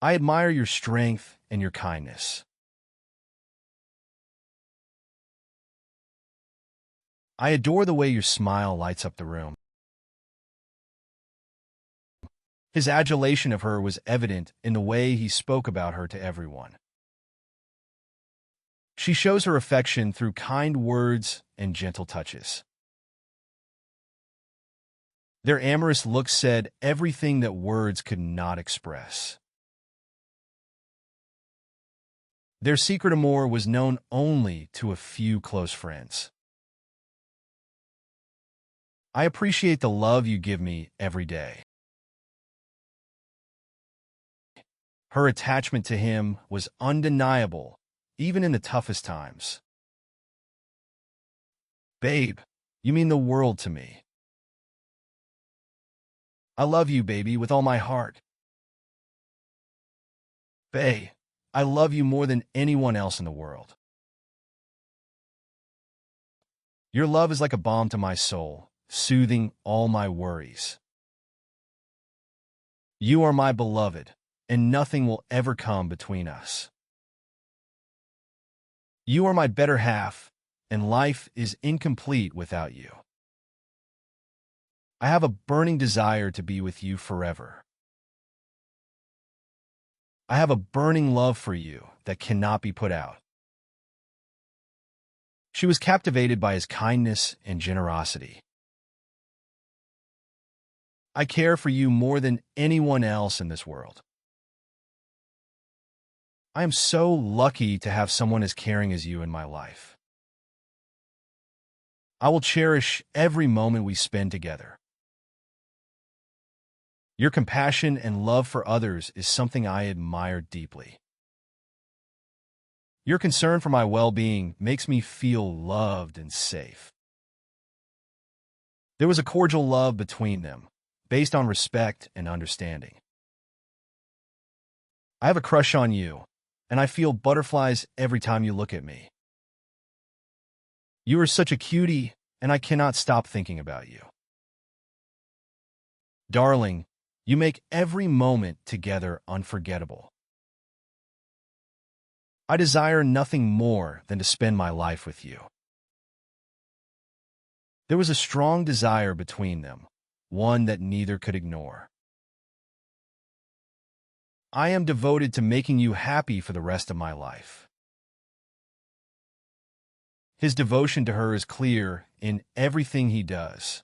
I admire your strength and your kindness. I adore the way your smile lights up the room. His adulation of her was evident in the way he spoke about her to everyone. She shows her affection through kind words and gentle touches. Their amorous look said everything that words could not express. Their secret amour was known only to a few close friends. I appreciate the love you give me every day. Her attachment to him was undeniable, even in the toughest times. Babe, you mean the world to me. I love you, baby, with all my heart. Bae, I love you more than anyone else in the world. Your love is like a balm to my soul, soothing all my worries. You are my beloved, and nothing will ever come between us. You are my better half, and life is incomplete without you. I have a burning desire to be with you forever. I have a burning love for you that cannot be put out. She was captivated by his kindness and generosity. I care for you more than anyone else in this world. I am so lucky to have someone as caring as you in my life. I will cherish every moment we spend together. Your compassion and love for others is something I admire deeply. Your concern for my well-being makes me feel loved and safe. There was a cordial love between them, based on respect and understanding. I have a crush on you, and I feel butterflies every time you look at me. You are such a cutie, and I cannot stop thinking about you. Darling, you make every moment together unforgettable. I desire nothing more than to spend my life with you. There was a strong desire between them, one that neither could ignore. I am devoted to making you happy for the rest of my life. His devotion to her is clear in everything he does.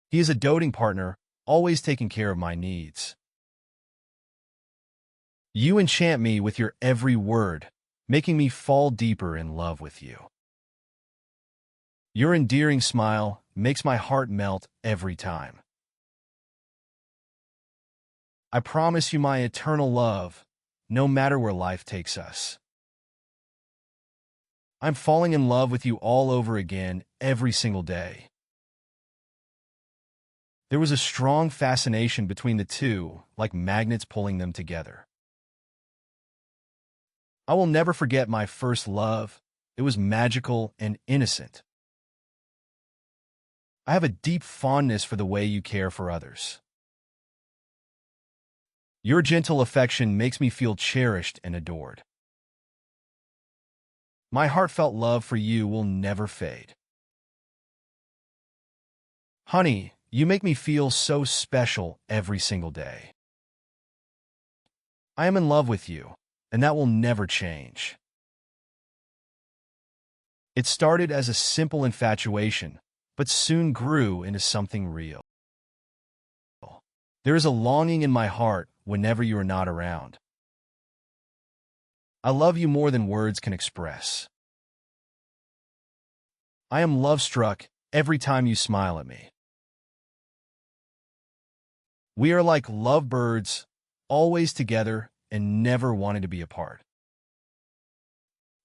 He is a doting partner, always taking care of my needs. You enchant me with your every word, making me fall deeper in love with you. Your endearing smile makes my heart melt every time. I promise you my eternal love, no matter where life takes us. I'm falling in love with you all over again every single day. There was a strong fascination between the two, like magnets pulling them together. I will never forget my first love. It was magical and innocent. I have a deep fondness for the way you care for others. Your gentle affection makes me feel cherished and adored. My heartfelt love for you will never fade. Honey, you make me feel so special every single day. I am in love with you, and that will never change. It started as a simple infatuation, but soon grew into something real. There is a longing in my heart whenever you are not around. I love you more than words can express. I am love-struck every time you smile at me. We are like lovebirds, always together and never wanting to be apart.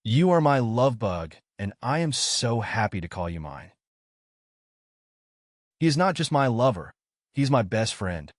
You are my love bug, and I am so happy to call you mine. He is not just my lover, he is my best friend.